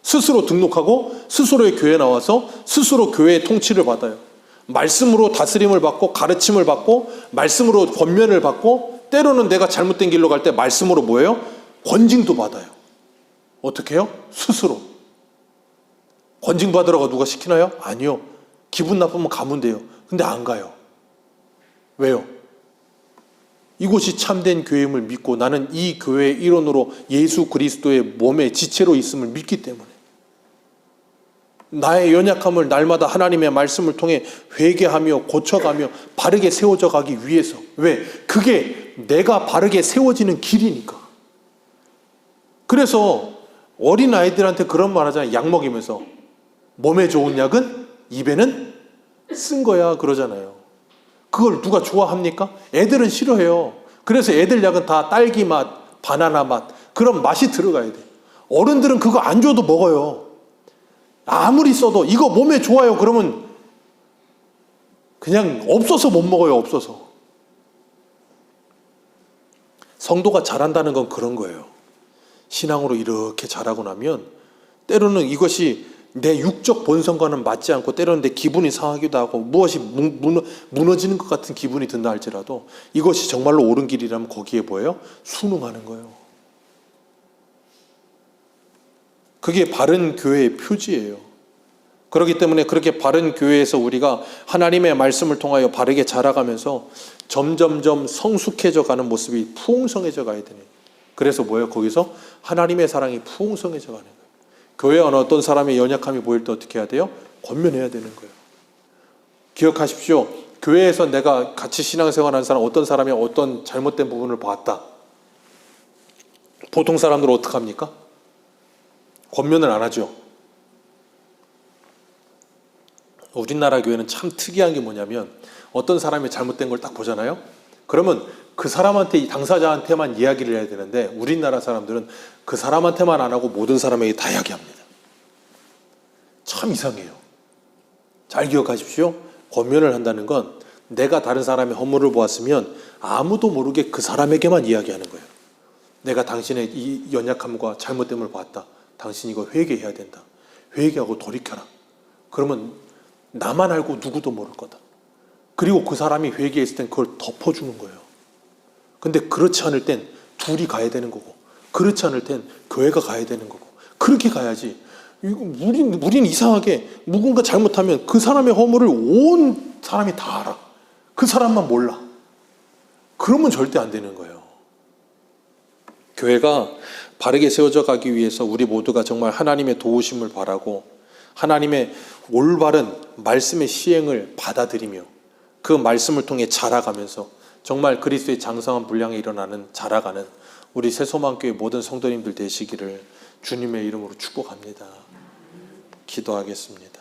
B: 스스로 등록하고 스스로의 교회에 나와서 스스로 교회의 통치를 받아요. 말씀으로 다스림을 받고 가르침을 받고 말씀으로 권면을 받고 때로는 내가 잘못된 길로 갈 때 말씀으로 뭐예요? 권징도 받아요. 어떻게 해요? 스스로. 권징 받으라고 누가 시키나요? 아니요. 기분 나쁘면 가면 돼요. 근데 안 가요. 왜요? 이곳이 참된 교회임을 믿고 나는 이 교회의 일원으로 예수 그리스도의 몸의 지체로 있음을 믿기 때문에 나의 연약함을 날마다 하나님의 말씀을 통해 회개하며 고쳐가며 바르게 세워져 가기 위해서. 왜? 그게 내가 바르게 세워지는 길이니까. 그래서 어린아이들한테 그런 말 하잖아요. 약 먹이면서 몸에 좋은 약은 입에는 쓴 거야 그러잖아요. 그걸 누가 좋아합니까? 애들은 싫어해요. 그래서 애들 약은 다 딸기 맛, 바나나 맛 그런 맛이 들어가야 돼. 어른들은 그거 안 줘도 먹어요. 아무리 써도 이거 몸에 좋아요 그러면 그냥 없어서 못 먹어요. 없어서. 성도가 잘한다는 건 그런 거예요. 신앙으로 이렇게 잘하고 나면 때로는 이것이 내 육적 본성과는 맞지 않고 때로는 내 기분이 상하기도 하고 무엇이 무너지는 것 같은 기분이 든다 할지라도 이것이 정말로 옳은 길이라면 거기에 뭐예요? 순응하는 거예요. 그게 바른 교회의 표지예요. 그렇기 때문에 그렇게 바른 교회에서 우리가 하나님의 말씀을 통하여 바르게 자라가면서 점점점 성숙해져 가는 모습이 풍성해져 가야 되는. 그래서 뭐예요? 거기서 하나님의 사랑이 풍성해져 가는 거예요. 교회 어느 어떤 사람의 연약함이 보일 때 어떻게 해야 돼요? 권면해야 되는 거예요. 기억하십시오. 교회에서 내가 같이 신앙생활하는 사람 어떤 사람이 어떤 잘못된 부분을 봤다. 보통 사람들은 어떻게 합니까? 권면을 안 하죠. 우리나라 교회는 참 특이한 게 뭐냐면 어떤 사람이 잘못된 걸 딱 보잖아요. 그러면 그 사람한테 당사자한테만 이야기를 해야 되는데 우리나라 사람들은 그 사람한테만 안 하고 모든 사람에게 다 이야기합니다. 참 이상해요. 잘 기억하십시오. 권면을 한다는 건 내가 다른 사람의 허물을 보았으면 아무도 모르게 그 사람에게만 이야기하는 거예요. 내가 당신의 이 연약함과 잘못됨을 봤다. 당신 이거 회개해야 된다. 회개하고 돌이켜라. 그러면 나만 알고 누구도 모를 거다. 그리고 그 사람이 회개했을 땐 그걸 덮어주는 거예요. 근데 그렇지 않을 땐 둘이 가야 되는 거고 그렇지 않을 땐 교회가 가야 되는 거고 그렇게 가야지. 우린 이상하게 누군가 잘못하면 그 사람의 허물을 온 사람이 다 알아. 그 사람만 몰라. 그러면 절대 안 되는 거예요. 교회가 바르게 세워져 가기 위해서 우리 모두가 정말 하나님의 도우심을 바라고 하나님의 올바른 말씀의 시행을 받아들이며 그 말씀을 통해 자라가면서 정말 그리스도의 장성한 분량에 일어나는 자라가는 우리 새소망교회 모든 성도님들 되시기를 주님의 이름으로 축복합니다. 기도하겠습니다.